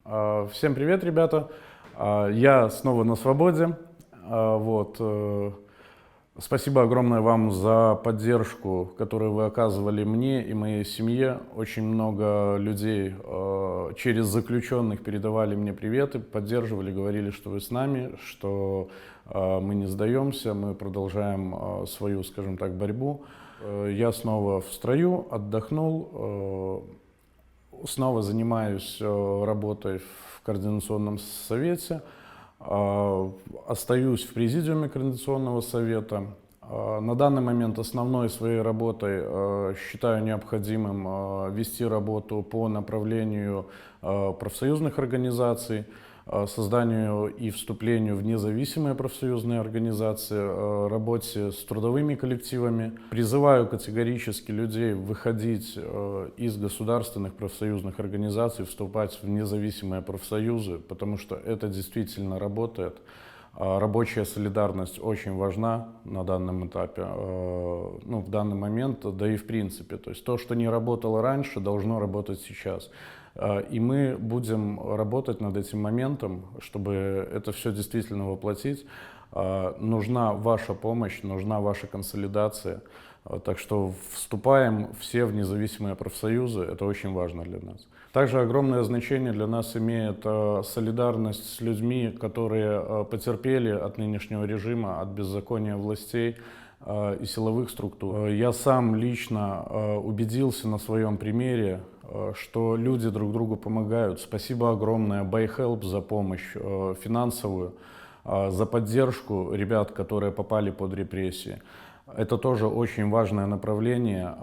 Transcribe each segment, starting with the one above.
Всем привет, ребята! Я снова на свободе. Спасибо огромное вам за поддержку, которую вы оказывали мне и моей семье. Очень много людей через заключенных передавали мне приветы, поддерживали, говорили, что вы с нами, что мы не сдаемся, мы продолжаем свою, скажем так, борьбу. Я снова в строю, отдохнул. Снова занимаюсь работой в Координационном совете, остаюсь в президиуме Координационного совета. На данный момент основной своей работой считаю необходимым вести работу по направлению профсоюзных организаций, созданию и вступлению в независимые профсоюзные организации, работе с трудовыми коллективами. Призываю категорически людей выходить из государственных профсоюзных организаций, вступать в независимые профсоюзы, потому что это действительно работает. Рабочая солидарность очень важна на данном этапе, в данный момент, да и в принципе. То есть то, что не работало раньше, должно работать сейчас. И мы будем работать над этим моментом, чтобы это все действительно воплотить. Нужна ваша помощь, нужна ваша консолидация. Так что вступаем все в независимые профсоюзы, это очень важно для нас. Также огромное значение для нас имеет солидарность с людьми, которые потерпели от нынешнего режима, от беззакония властей и силовых структур. Я сам лично убедился на своем примере, что люди друг другу помогают. Спасибо огромное BuyHelp за помощь финансовую, за поддержку ребят, которые попали под репрессии. Это тоже очень важное направление.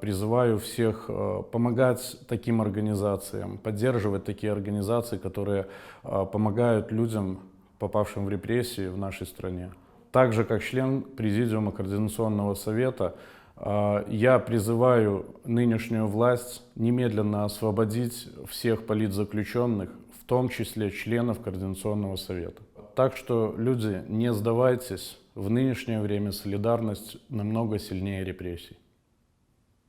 Призываю всех помогать таким организациям, поддерживать такие организации, которые помогают людям, попавшим в репрессии в нашей стране. Также, как член Президиума Координационного совета, я призываю нынешнюю власть немедленно освободить всех политзаключенных, в том числе членов Координационного совета. Так что, люди, не сдавайтесь, в нынешнее время солидарность намного сильнее репрессий.